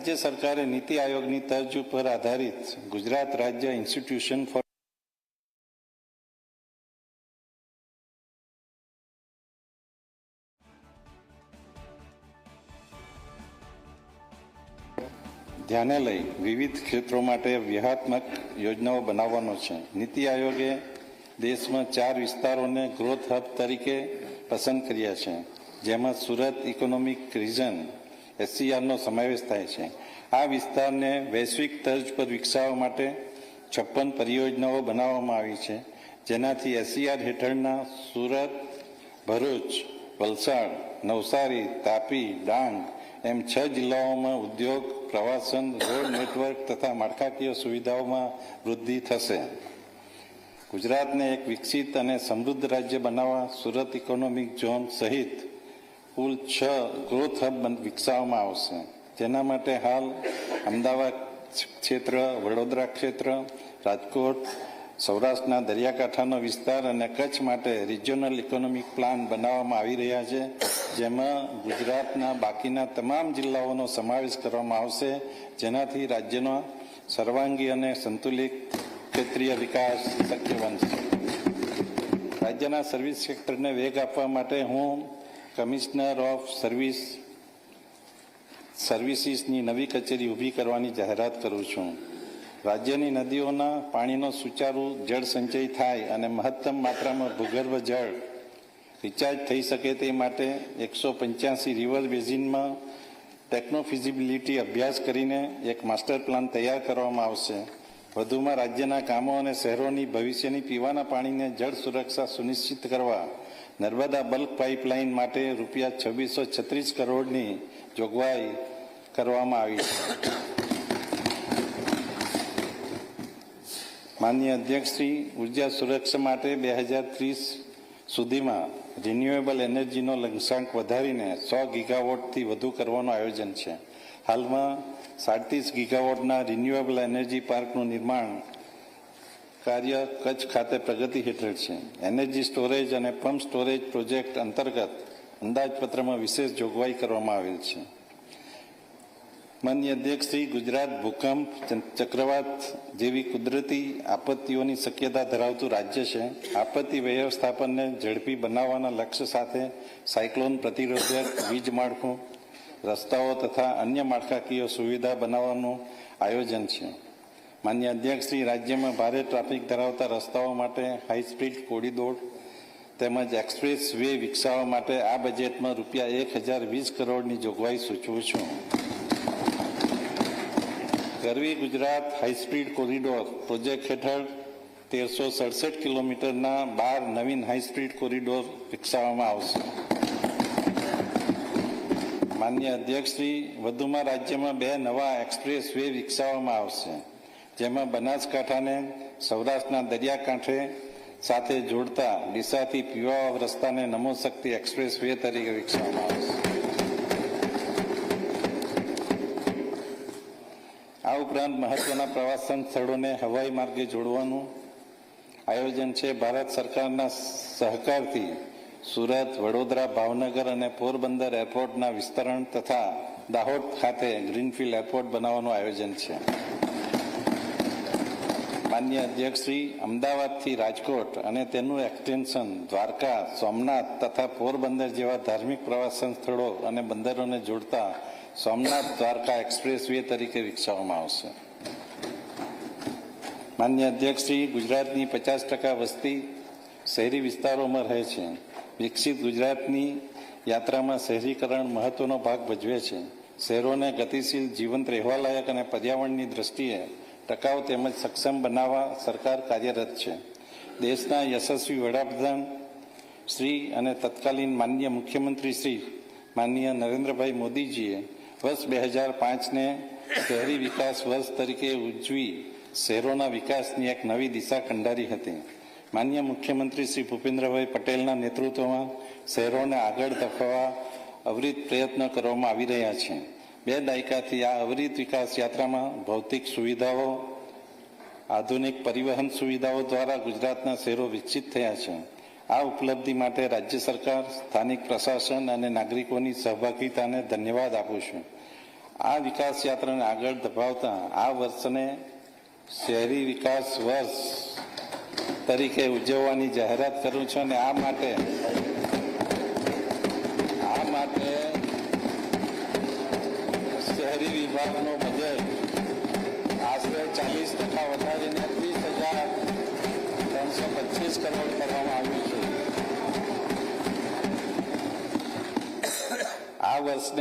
રાજ્ય સરકારે નીતિ આયોગની તર્જ ઉપર આધારિત ગુજરાત રાજ્ય ઇન્સ્ટિટ્યુશન ફોર ધ્યાને લઈ વિવિધ ક્ષેત્રો માટે વ્યૂહાત્મક યોજનાઓ બનાવવાનો છે. નીતિ આયોગે દેશમાં 4 વિસ્તારોને ગ્રોથ હબ તરીકે પસંદ કર્યા છે, જેમાં સુરત ઇકોનોમિક રિજન SCRનો સમાવેશ થાય છે. આ વિસ્તારને વૈશ્વિક તર્જ પર વિકસાવવા માટે 56 પરિયોજનાઓ બનાવવામાં આવી છે, જેનાથી SCR હેઠળના સુરત, ભરૂચ, વલસાડ, નવસારી, તાપી, ડાંગ એમ 6 જિલ્લાઓમાં ઉદ્યોગ, પ્રવાસન, રોડ નેટવર્ક તથા માળખાકીય સુવિધાઓમાં વૃદ્ધિ થશે. ગુજરાતને એક વિકસિત અને સમૃદ્ધ રાજ્ય બનાવવા સુરત ઇકોનોમિક ઝોન સહિત કુલ 6 ગ્રોથ હબ વિકસાવવામાં આવશે, જેના માટે હાલ અમદાવાદ ક્ષેત્ર, વડોદરા ક્ષેત્ર, રાજકોટ, સૌરાષ્ટ્રના દરિયાકાંઠાનો વિસ્તાર અને કચ્છ માટે રિજિયોનલ ઇકોનોમિક પ્લાન બનાવવામાં આવી રહ્યા છે, જેમાં ગુજરાતના બાકીના તમામ જિલ્લાઓનો સમાવેશ કરવામાં આવશે, જેનાથી રાજ્યનો સર્વાંગી અને સંતુલિત ક્ષેત્રીય વિકાસ શક્ય બનશે. રાજ્યના સર્વિસ સેક્ટરને વેગ આપવા માટે હું કમિશનર ઓફ સર્વિસીસની નવી કચેરી ઊભી કરવાની જાહેરાત કરું છું. રાજ્યની નદીઓના પાણીનો સુચારુ જળ સંચય થાય અને મહત્તમ માત્રામાં ભૂગર્ભ જળ રિચાર્જ થઈ શકે તે માટે 185 રિવર બેઝિનમાં ટેકનોફિઝિબિલિટી અભ્યાસ કરીને એક માસ્ટર પ્લાન તૈયાર કરવામાં આવશે. વધુમાં રાજ્યના ગામો અને શહેરોની ભવિષ્યની પીવાના પાણીને જળ સુરક્ષા સુનિશ્ચિત કરવા નર્મદા બલ્ક પાઇપલાઇન માટે રૂપિયા 2636 કરોડની જોગવાઈ કરવામાં આવી છે. માનનીય અધ્યક્ષશ્રી, ઉર્જા સુરક્ષા માટે 2030 સુધીમાં રિન્યુએબલ એનર્જીનો લક્ષ્યાંક વધારીને 100 ગીગાવોટથી વધુ કરવાનું આયોજન છે. હાલમાં 37 ગીગાવોટના રિન્યુએબલ એનર્જી પાર્કનું નિર્માણ કાર્ય કચ્છ ખાતે પ્રગતિ હેઠળ છે. એનર્જી સ્ટોરેજ અને પમ્પ સ્ટોરેજ પ્રોજેક્ટ અંતર્ગત અંદાજપત્રમાં વિશેષ જોગવાઈ કરવામાં આવેલ છે. માનનીય અધ્યક્ષશ્રી, ગુજરાત ભૂકંપ, ચક્રવાત જેવી કુદરતી આપત્તિઓની શક્યતા ધરાવતું રાજ્ય છે. આપત્તિ વ્યવસ્થાપનને ઝડપી બનાવવાના લક્ષ્ય સાથે સાયક્લોન પ્રતિરોધક વીજ માળખું, રસ્તાઓ તથા અન્ય માળખાકીય સુવિધા બનાવવાનું આયોજન છે. માનનીય અધ્યક્ષશ્રી, રાજ્યમાં ભારે ટ્રાફિક ધરાવતા રસ્તાઓ માટે હાઈ સ્પીડ કોરિડોર તેમજ એક્સપ્રેસ વે વિકસાવવા માટે આ બજેટમાં રૂપિયા 1020 કરોડની જોગવાઈ સૂચવું છું. ગરવી ગુજરાત હાઈસ્પીડ કોરિડોર પ્રોજેક્ટ હેઠળ 1367 કિલોમીટરના 12 નવીન હાઈસ્પીડ કોરિડોર વિકસાવવામાં આવશે. માનનીય અધ્યક્ષશ્રી, વધુમાં રાજ્યમાં 2 નવા એક્સપ્રેસ વે વિકસાવવામાં આવશે, જેમાં બનાસકાંઠાને સૌરાષ્ટ્રના દરિયાકાંઠે સાથે જોડતા ડીસાથી પીવા રસ્તાને નમો શક્તિ એક્સપ્રેસ વે તરીકે વિકસાવવામાં આવશે. આ ઉપરાંત મહત્વના પ્રવાસન સ્થળોને હવાઈ માર્ગે જોડવાનું આયોજન છે. ભારત સરકારના સહકારથી સુરત, વડોદરા, ભાવનગર અને પોરબંદર એરપોર્ટના વિસ્તરણ તથા દાહોદ ખાતે ગ્રીનફિલ્ડ એરપોર્ટ બનાવવાનું આયોજન છે. માનનીય અધ્યક્ષશ્રી, અમદાવાદથી રાજકોટ અને તેનું એક્સટેન્શન દ્વારકા, સોમનાથ તથા પોરબંદર જેવા ધાર્મિક પ્રવાસન સ્થળો અને બંદરોને જોડતા સોમનાથ દ્વારકા એક્સપ્રેસ વે તરીકે વિકસાવવામાં આવશે. માનનીય અધ્યક્ષશ્રી, ગુજરાતની 50% વસ્તી શહેરી વિસ્તારોમાં રહે છે. વિકસિત ગુજરાતની યાત્રામાં શહેરીકરણ મહત્વનો ભાગ ભજવે છે. શહેરોને ગતિશીલ, જીવંત, રહેવાલાયક અને પર્યાવરણની દ્રષ્ટિએ ટકાઉ તેમજ સક્ષમ બનાવવા સરકાર કાર્યરત છે. દેશના યશસ્વી વડાપ્રધાન શ્રી અને તત્કાલીન માનનીય મુખ્યમંત્રી શ્રી માનનીય નરેન્દ્રભાઈ મોદીજીએ વર્ષ 2005ને શહેરી વિકાસ વર્ષ તરીકે ઉજવી શહેરોના વિકાસની એક નવી દિશા કંડારી હતી. માનનીય મુખ્યમંત્રી શ્રી ભૂપેન્દ્રભાઈ પટેલના નેતૃત્વમાં શહેરોને આગળ ધપાવવા અવિરત પ્રયત્નો કરવામાં આવી રહ્યા છે. 2 દાયકાથી આ અવિરત વિકાસ યાત્રામાં ભૌતિક સુવિધાઓ, આધુનિક પરિવહન સુવિધાઓ દ્વારા ગુજરાતના શહેરો વિકસિત થયા છે. આ ઉપલબ્ધિ માટે રાજ્ય સરકાર, સ્થાનિક પ્રશાસન અને નાગરિકોની સહભાગિતાને ધન્યવાદ આપું છું. આ વિકાસ યાત્રાને આગળ ધપાવતા આ વર્ષને શહેરી વિકાસ વર્ષ તરીકે ઉજવવાની જાહેરાત કરું છું અને આ માટે શહેરી વિભાગનો બજેટ આશરે 40% વધારીને 30,325 કરોડ કરવામાં આવ્યું છે. આ વર્ષને